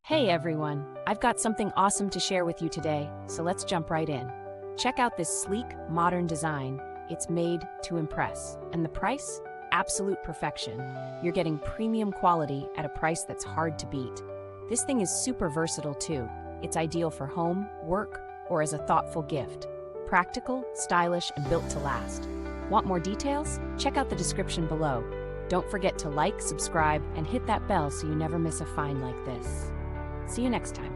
Hey everyone, I've got something awesome to share with you today, so let's jump right in. Check out this sleek, modern design. It's made to impress. And the price? Absolute perfection. You're getting premium quality at a price that's hard to beat. This thing is super versatile too. It's ideal for home, work, or as a thoughtful gift. Practical, stylish, and built to last. Want more details? Check out the description below. Don't forget to like, subscribe, and hit that bell so you never miss a find like this. See you next time.